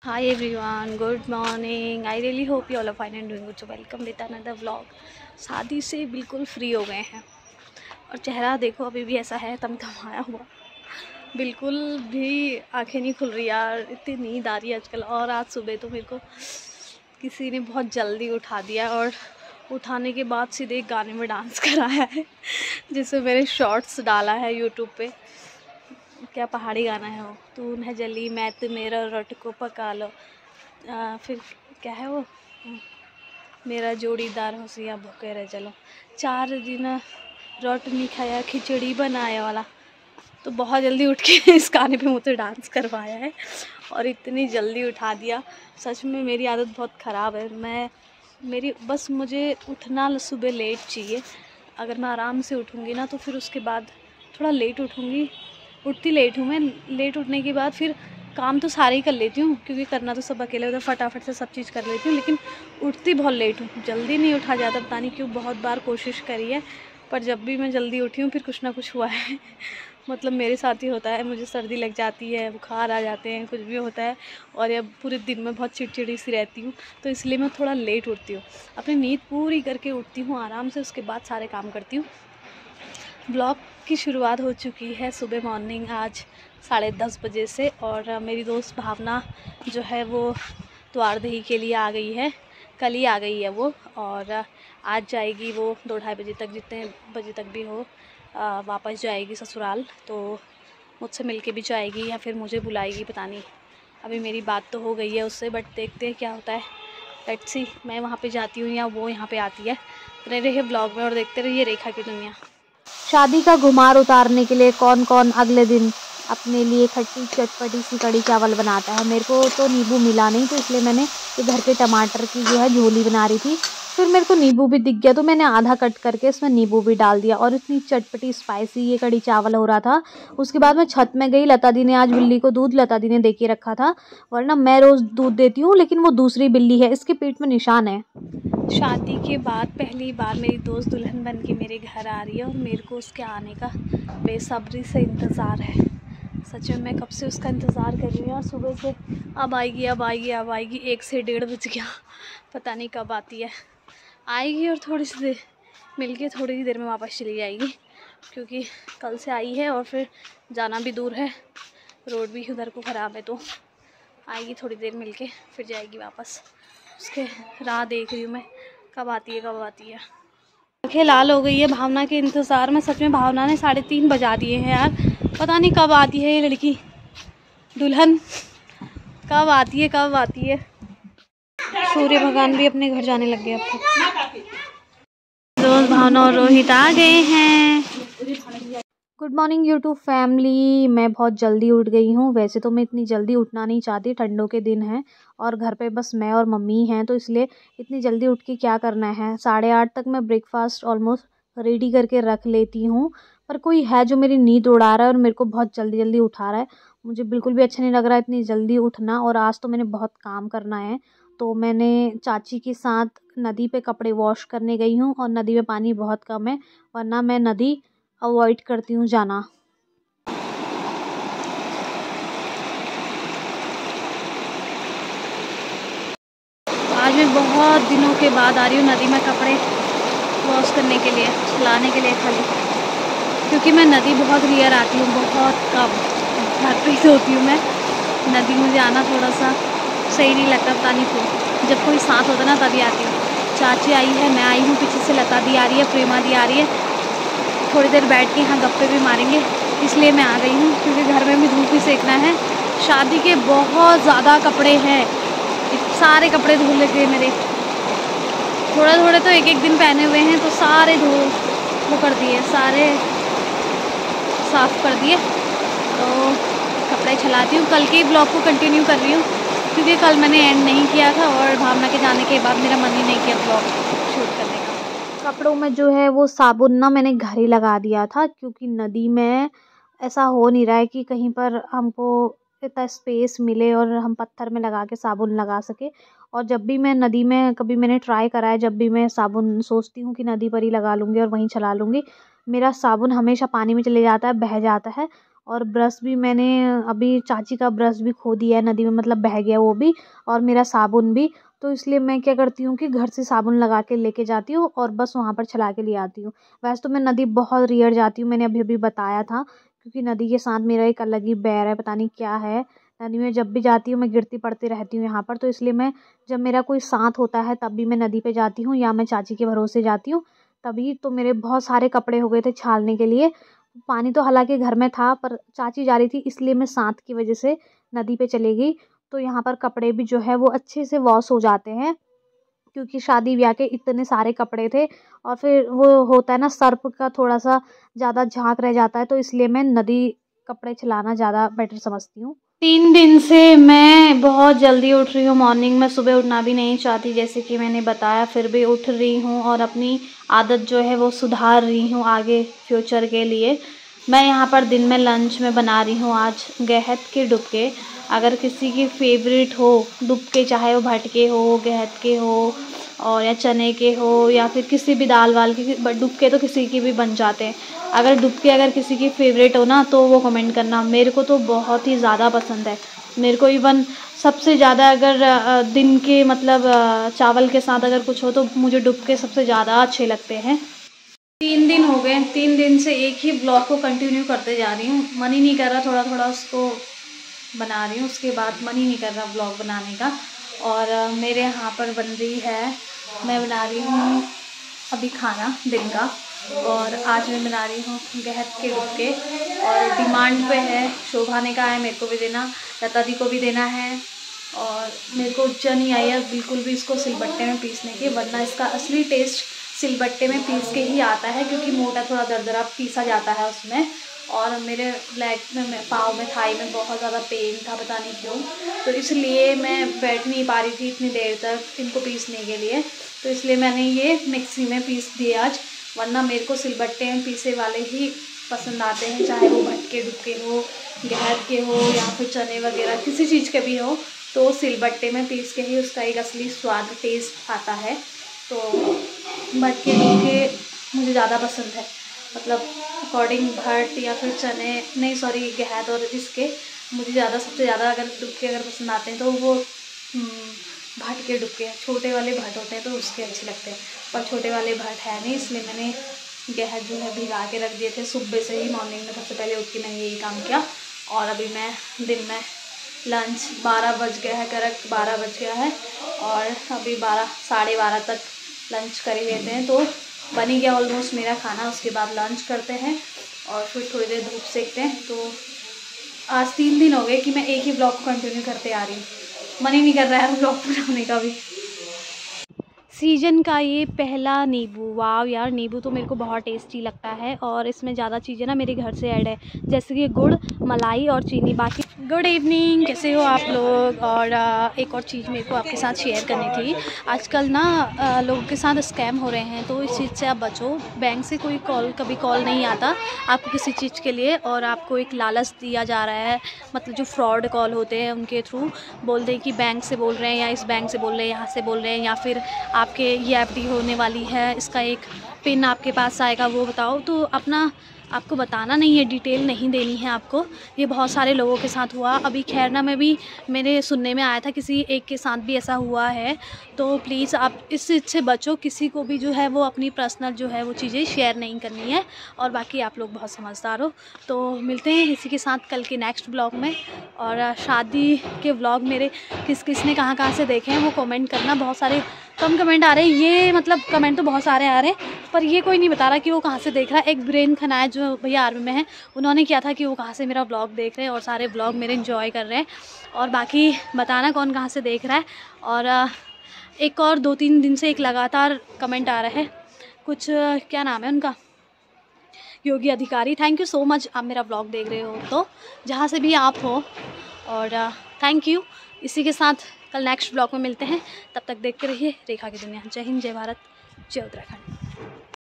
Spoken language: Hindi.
Hi everyone, good morning. I really hope you all are fine and doing good. So welcome with another vlog. शादी से बिल्कुल फ्री हो गए हैं और चेहरा देखो अभी भी ऐसा है तमतमाया हुआ, बिल्कुल भी आंखें नहीं खुल रही यार, इतनी नींद आ रही है आजकल। और आज सुबह तो मेरे को किसी ने बहुत जल्दी उठा दिया और उठाने के बाद सीधे एक गाने में डांस कराया है जिसमें मैंने शॉर्ट्स डाला है यूट्यूब पे। क्या पहाड़ी गाना है वो, तू न जली मैं तो मेरा रट को पका लो। फिर क्या है वो, मेरा जोड़ीदार होशिया भूखे रह चलो, 4 दिन रोट नहीं खाया खिचड़ी बनाया वाला। तो बहुत जल्दी उठ के इस गाने पे मुझसे डांस करवाया है और इतनी जल्दी उठा दिया। सच में मेरी आदत बहुत ख़राब है। बस मुझे उठना सुबह लेट चाहिए। अगर मैं आराम से उठूँगी ना तो फिर उसके बाद थोड़ा लेट उठूँगी, उठती लेट हूँ मैं। लेट उठने के बाद फिर काम तो सारे ही कर लेती हूँ क्योंकि करना तो सब अकेले होता है, फटाफट से सब चीज़ कर लेती हूँ, लेकिन उठती बहुत लेट हूँ। जल्दी नहीं उठा जाता, पता नहीं क्यों। बहुत बार कोशिश करी है पर जब भी मैं जल्दी उठी हूँ फिर कुछ ना कुछ हुआ है मतलब मेरे साथ ही होता है, मुझे सर्दी लग जाती है, बुखार आ जाते हैं, कुछ भी होता है और अब पूरे दिन में बहुत चिड़चिड़ी सी रहती हूँ, तो इसलिए मैं थोड़ा लेट उठती हूँ। अपनी नींद पूरी करके उठती हूँ आराम से, उसके बाद सारे काम करती हूँ। ब्लॉग की शुरुआत हो चुकी है सुबह मॉर्निंग आज 10:30 बजे से और मेरी दोस्त भावना जो है वो द्वारदही के लिए आ गई है। कल ही आ गई है वो और आज जाएगी वो 2-2:30 बजे तक, जितने बजे तक भी हो वापस जाएगी ससुराल। तो मुझसे मिलके भी जाएगी या फिर मुझे बुलाएगी, पता नहीं। अभी मेरी बात तो हो गई है उससे, बट देखते हैं क्या होता है। लेट्स सी, मैं वहाँ पे जाती हूँ या वो यहाँ पे आती है। बने रहिए ब्लॉग में और देखते रहिए रेखा की दुनिया। शादी का घुमार उतारने के लिए कौन कौन अगले दिन अपने लिए खट्टी चटपटी सी कड़ी चावल बनाता है। मेरे को तो नींबू मिला नहीं, तो इसलिए मैंने ये घर के टमाटर की जो है झोली बना रही थी। फिर मेरे को नींबू भी दिख गया तो मैंने आधा कट करके इसमें नींबू भी डाल दिया और इतनी चटपटी स्पाइसी ये कड़ी चावल हो रहा था। उसके बाद मैं छत में गई, लता दी ने आज बिल्ली को दूध लता दी ने दे के रखा था, वरना मैं रोज़ दूध देती हूँ लेकिन वो दूसरी बिल्ली है, इसके पेट में निशान है। शादी के बाद पहली बार मेरी दोस्त दुल्हन बन के मेरे घर आ रही है और मेरे को उसके आने का बेसब्री से इंतज़ार है। सच में मैं कब से उसका इंतज़ार कर रही हूँ यार, सुबह से। अब आएगी अब आएगी अब आएगी, 1 से 1:30 बज गया, पता नहीं कब आती है। आएगी और थोड़ी सी देर मिल के थोड़ी ही देर में वापस चली जाएगी क्योंकि कल से आई है और फिर जाना भी दूर है, रोड भी उधर को ख़राब है। तो आएगी थोड़ी देर मिल के फिर जाएगी वापस। उसके राह देख रही हूँ मैं, कब आती है कब आती है। आँखें लाल हो गई है भावना के इंतज़ार में। सच में भावना ने 3:30 बजा दिए हैं यार, पता नहीं कब आती है ये लड़की दुल्हन, कब आती है कब आती है। सूर्य भगवान भी अपने घर जाने लग गए अब तो। दोस्त भावना और रोहित आ गए हैं। Good morning YouTube family. मैं बहुत जल्दी उठ गई हूँ। वैसे तो मैं इतनी जल्दी उठना नहीं चाहती, ठंडों के दिन हैं और घर पे बस मैं और मम्मी हैं, तो इसलिए इतनी जल्दी उठ के क्या करना है। 8:30 तक मैं ब्रेकफास्ट ऑलमोस्ट रेडी करके रख लेती हूँ, पर कोई है जो मेरी नींद उड़ा रहा है और मेरे को बहुत जल्दी जल्दी उठा रहा है। मुझे बिल्कुल भी अच्छा नहीं लग रहा है इतनी जल्दी उठना, और आज तो मैंने बहुत काम करना है। तो मैंने चाची के साथ नदी पे कपड़े वॉश करने गई हूँ और नदी में पानी बहुत कम है, वरना मैं नदी अवॉइड करती हूँ जाना। आज मैं बहुत दिनों के बाद आ रही हूँ नदी में कपड़े वॉश करने के लिए, लाने के लिए खाली, क्योंकि मैं नदी बहुत रेयर आती हूँ, बहुत कम। घर पे ही धोती हूँ मैं। नदी मुझे आना थोड़ा सा सही नहीं लगता, पता नहीं क्यों। जब कोई साथ होता ना तभी आती हूँ। चाची आई है, मैं आई हूँ, पीछे से लता दी आ रही है, प्रेमा दी आ रही है। थोड़ी देर बैठ के यहाँ गप्पे भी मारेंगे, इसलिए मैं आ गई हूँ क्योंकि घर में भी धूप ही सेकना है। शादी के बहुत ज़्यादा कपड़े हैं, सारे कपड़े धुल गए मेरे। थोड़े थोड़े तो एक एक दिन पहने हुए हैं, तो सारे वो कर दिए, सारे साफ़ कर दिए। तो कपड़े चलाती हूँ, कल के ही ब्लॉग को कंटिन्यू कर रही हूँ क्योंकि कल मैंने एंड नहीं किया था और भावना के जाने के बाद मेरा मन ही नहीं किया ब्लॉग शूट करने का। कपड़ों में जो है वो साबुन ना मैंने घर ही लगा दिया था, क्योंकि नदी में ऐसा हो नहीं रहा है कि कहीं पर हमको इतना स्पेस मिले और हम पत्थर में लगा के साबुन लगा सके। और जब भी मैं नदी में, कभी मैंने ट्राई करा है, जब भी मैं साबुन सोचती हूँ कि नदी पर ही लगा लूँगी और वहीं चला लूँगी, मेरा साबुन हमेशा पानी में चले जाता है, बह जाता है और ब्रश भी मैंने अभी चाची का ब्रश भी खो दिया है नदी में, मतलब बह गया वो भी, और मेरा साबुन भी। तो इसलिए मैं क्या करती हूँ कि घर से साबुन लगा के लेके जाती हूँ और बस वहाँ पर छला के ले आती हूँ। वैसे तो मैं नदी बहुत रेयर जाती हूँ, मैंने अभी अभी बताया था, क्योंकि नदी के साथ मेरा एक अलग ही बैर है, पता नहीं क्या है। नदी में जब भी जाती हूँ मैं गिरती पड़ती रहती हूँ यहाँ पर, तो इसलिए मैं जब मेरा कोई साथ होता है तब भी मैं नदी पे जाती हूँ, या मैं चाची के भरोसे जाती हूँ तभी। तो मेरे बहुत सारे कपड़े हो गए थे छालने के लिए। पानी तो हालांकि घर में था, पर चाची जा रही थी इसलिए मैं साथ की वजह से नदी पे चली गई। तो यहाँ पर कपड़े भी जो है वो अच्छे से वॉश हो जाते हैं, क्योंकि शादी ब्याह के इतने सारे कपड़े थे। और फिर वो होता है ना, सर्फ का थोड़ा सा ज़्यादा झाग रह जाता है, तो इसलिए मैं नदी कपड़े चलाना ज़्यादा बेटर समझती हूँ। 3 दिन से मैं बहुत जल्दी उठ रही हूँ। मॉर्निंग में सुबह उठना भी नहीं चाहती, जैसे कि मैंने बताया, फिर भी उठ रही हूँ और अपनी आदत जो है वो सुधार रही हूँ आगे फ्यूचर के लिए। मैं यहाँ पर दिन में लंच में बना रही हूँ आज गहत के डुबके। अगर किसी की फेवरेट हो डुबके, चाहे वो भटके हो, गहत के हो, और या चने के हो, या फिर किसी भी दाल वाल के, डुबके तो किसी के भी बन जाते हैं। अगर डुबके अगर किसी की फेवरेट हो ना तो वो कमेंट करना। मेरे को तो बहुत ही ज़्यादा पसंद है। मेरे को इवन सबसे ज़्यादा अगर दिन के मतलब चावल के साथ अगर कुछ हो तो मुझे डुबके सबसे ज़्यादा अच्छे लगते हैं। 3 दिन हो गए, 3 दिन से एक ही ब्लॉग को कंटिन्यू करते जा रही हूँ। मन ही नहीं कर रहा, थोड़ा थोड़ा उसको बना रही हूँ, उसके बाद मन ही नहीं कर रहा ब्लॉग बनाने का। और मेरे यहाँ पर बन रही है, मैं बना रही हूँ अभी खाना दिन का, और आज मैं बना रही हूँ गहत के डुबके। और डिमांड पे है, शोभा ने कहा है मेरे को भी देना, लता दी को भी देना है। और मेरे को इच्छा नहीं आई है बिल्कुल भी इसको सिलबट्टे में पीसने की, वरना इसका असली टेस्ट सिलबट्टे में पीस के ही आता है, क्योंकि मोटा थोड़ा दरदरा पीसा जाता है उसमें। और मेरे लेग में, पाँव में, थाई में बहुत ज़्यादा पेन था, पता नहीं क्यों, तो इसलिए मैं बैठ नहीं पा रही थी इतनी देर तक इनको पीसने के लिए। तो इसलिए मैंने ये मिक्सी में पीस दिए आज, वरना मेरे को सिलबट्टे में पीसे वाले ही पसंद आते हैं, चाहे वो भटके डुबके हो, गहत के हो, या फिर चने वगैरह किसी चीज़ के भी हो, तो सिलबट्टे में पीस के ही उसका एक असली स्वाद टेस्ट आता है। तो भटके डुबके मुझे ज़्यादा पसंद है, मतलब अकॉर्डिंग भट या फिर चने, नहीं सॉरी गहत और इसके, मुझे ज़्यादा सबसे ज़्यादा अगर डुबके अगर पसंद आते हैं तो वो भट के डुबके, छोटे वाले भट होते हैं तो उसके अच्छे लगते हैं, पर छोटे वाले भट है नहीं, इसलिए मैंने गहत जो है भिगा के रख दिए थे सुबह से ही। मॉर्निंग में सबसे पहले उठ के मैंने यही काम किया। और अभी मैं दिन में लंच 12 बज गया है, करेक्ट 12 बज गया है, और अभी 12 साढ़े 12 तक लंच कर ही लेते हैं, तो बन ही गया ऑलमोस्ट मेरा खाना। उसके बाद लंच करते हैं और फिर थोड़ी देर धूप सेकते हैं। तो आज 3 दिन हो गए कि मैं एक ही ब्लॉग को कंटिन्यू करते आ रही हूँ, मन ही नहीं कर रहा है ब्लॉग बनाने का भी। सीजन का ये पहला नींबू, वाव यार, नींबू तो मेरे को बहुत टेस्टी लगता है, और इसमें ज़्यादा चीज़ें ना मेरे घर से ऐड है, जैसे कि गुड़, मलाई और चीनी। बाकी गुड इवनिंग, कैसे हो आप लोग। और एक और चीज़ मेरे को आपके साथ शेयर करनी थी। आजकल ना लोगों के साथ स्कैम हो रहे हैं, तो इस चीज़ से आप बचो। बैंक से कोई कभी कॉल नहीं आता आपको किसी चीज़ के लिए, और आपको एक लालच दिया जा रहा है, मतलब जो फ्रॉड कॉल होते हैं उनके थ्रू बोलते हैं कि बैंक से बोल रहे हैं, या इस बैंक से बोल रहे हैं, यहाँ से बोल रहे हैं, या फिर आपके ये एफडी होने वाली है, इसका एक पिन आपके पास आएगा, वो बताओ। तो अपना आपको बताना नहीं है, डिटेल नहीं देनी है आपको। ये बहुत सारे लोगों के साथ हुआ। अभी खैरना में भी मेरे सुनने में आया था किसी एक के साथ भी ऐसा हुआ है। तो प्लीज़ आप इस चीज़ से बचो, किसी को भी जो है वो अपनी पर्सनल जो है वो चीज़ें शेयर नहीं करनी है। और बाकी आप लोग बहुत समझदार हो। तो मिलते हैं इसी के साथ कल के नेक्स्ट ब्लॉग में। और शादी के ब्लॉग मेरे किस किस ने कहाँ से देखे हैं वो कमेंट करना। बहुत सारे कम कमेंट आ रहे हैं, ये मतलब कमेंट तो बहुत सारे आ रहे हैं, पर ये कोई नहीं बता रहा कि वो कहाँ से देख रहा है। एक ब्रेन खनाया जो भैया आर्मी में है, उन्होंने किया था कि वो कहाँ से मेरा ब्लॉग देख रहे हैं, और सारे ब्लॉग मेरे एंजॉय कर रहे हैं। और बाकी बताना कौन कहाँ से देख रहा है। और एक और 2-3 दिन से एक लगातार कमेंट आ रहा है, कुछ क्या नाम है उनका, योगी अधिकारी। थैंक यू सो मच, आप मेरा ब्लॉग देख रहे हो तो, जहाँ से भी आप हो। और थैंक यू। इसी के साथ कल नेक्स्ट ब्लॉग में मिलते हैं, तब तक देखते रहिए रेखा की दुनिया। जय हिंद, जय भारत, जय उत्तराखंड।